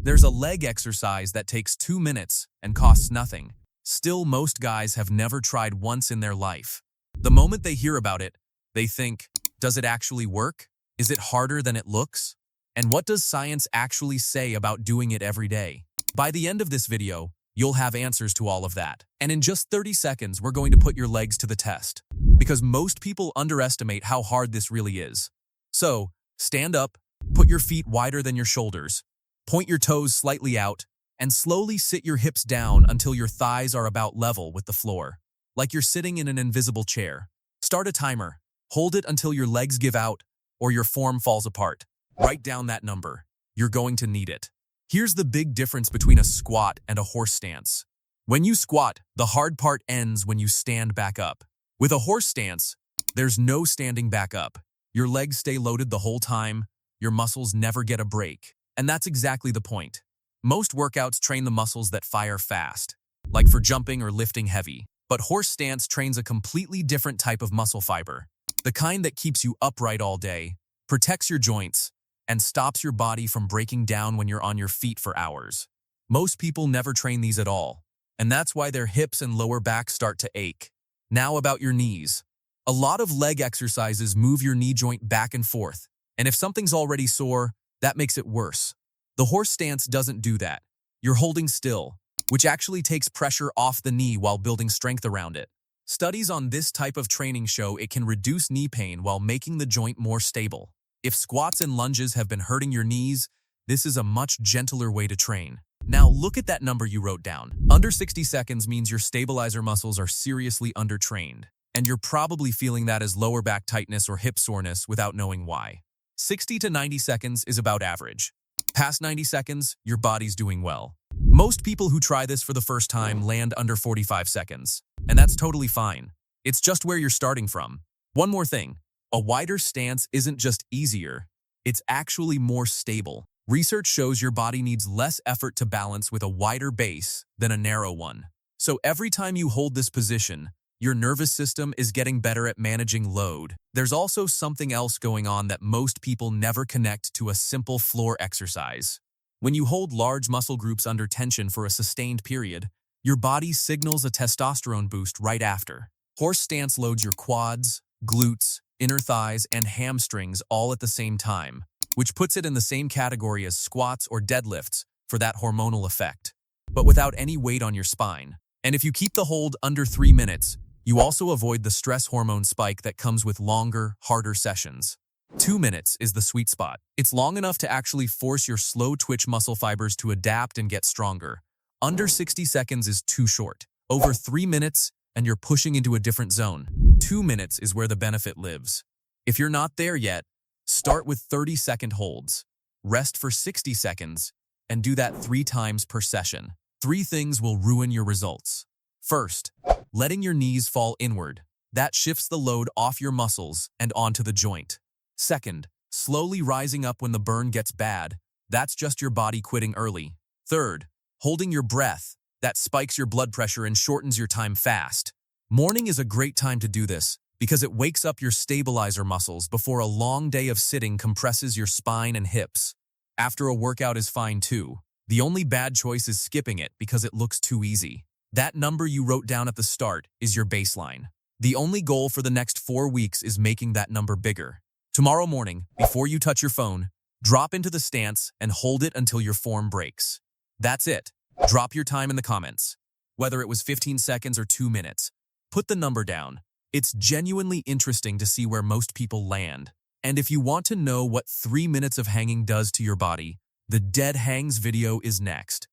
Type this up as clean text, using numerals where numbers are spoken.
There's a leg exercise that takes 2 minutes and costs nothing. Still, most guys have never tried once in their life. The moment they hear about it, they think, does it actually work? Is it harder than it looks? And what does science actually say about doing it every day? By the end of this video, you'll have answers to all of that. And in just 30 seconds, we're going to put your legs to the test, because most people underestimate how hard this really is. So, stand up, put your feet wider than your shoulders, point your toes slightly out, and slowly sit your hips down until your thighs are about level with the floor, like you're sitting in an invisible chair. Start a timer. Hold it until your legs give out or your form falls apart. Write down that number. You're going to need it. Here's the big difference between a squat and a horse stance. When you squat, the hard part ends when you stand back up. With a horse stance, there's no standing back up. Your legs stay loaded the whole time, your muscles never get a break. And that's exactly the point. Most workouts train the muscles that fire fast, like for jumping or lifting heavy. But horse stance trains a completely different type of muscle fiber, the kind that keeps you upright all day, protects your joints, and stops your body from breaking down when you're on your feet for hours. Most people never train these at all, and that's why their hips and lower back start to ache. Now about your knees. A lot of leg exercises move your knee joint back and forth, and if something's already sore, that makes it worse. The horse stance doesn't do that. You're holding still, which actually takes pressure off the knee while building strength around it. Studies on this type of training show it can reduce knee pain while making the joint more stable. If squats and lunges have been hurting your knees, this is a much gentler way to train. Now look at that number you wrote down. Under 60 seconds means your stabilizer muscles are seriously undertrained, and you're probably feeling that as lower back tightness or hip soreness without knowing why. 60 to 90 seconds is about average. Past 90 seconds, your body's doing well. Most people who try this for the first time land under 45 seconds, and that's totally fine. It's just where you're starting from. One more thing, a wider stance isn't just easier, it's actually more stable. Research shows your body needs less effort to balance with a wider base than a narrow one. So every time you hold this position, your nervous system is getting better at managing load. There's also something else going on that most people never connect to a simple floor exercise. When you hold large muscle groups under tension for a sustained period, your body signals a testosterone boost right after. Horse stance loads your quads, glutes, inner thighs, and hamstrings all at the same time, which puts it in the same category as squats or deadlifts for that hormonal effect, but without any weight on your spine. And if you keep the hold under 3 minutes, you also avoid the stress hormone spike that comes with longer, harder sessions. 2 minutes is the sweet spot. It's long enough to actually force your slow-twitch muscle fibers to adapt and get stronger. Under 60 seconds is too short. Over 3 minutes, and you're pushing into a different zone. 2 minutes is where the benefit lives. If you're not there yet, start with 30-second holds. Rest for 60 seconds, and do that 3 times per session. 3 things will ruin your results. First, letting your knees fall inward. That shifts the load off your muscles and onto the joint. Second, slowly rising up when the burn gets bad. That's just your body quitting early. Third, holding your breath. That spikes your blood pressure and shortens your time fast. Morning is a great time to do this because it wakes up your stabilizer muscles before a long day of sitting compresses your spine and hips. After a workout is fine too. The only bad choice is skipping it because it looks too easy. That number you wrote down at the start is your baseline. The only goal for the next 4 weeks is making that number bigger. Tomorrow morning, before you touch your phone, drop into the stance and hold it until your form breaks. That's it. Drop your time in the comments. Whether it was 15 seconds or 2 minutes, put the number down. It's genuinely interesting to see where most people land. And if you want to know what 3 minutes of hanging does to your body, the Dead Hangs video is next.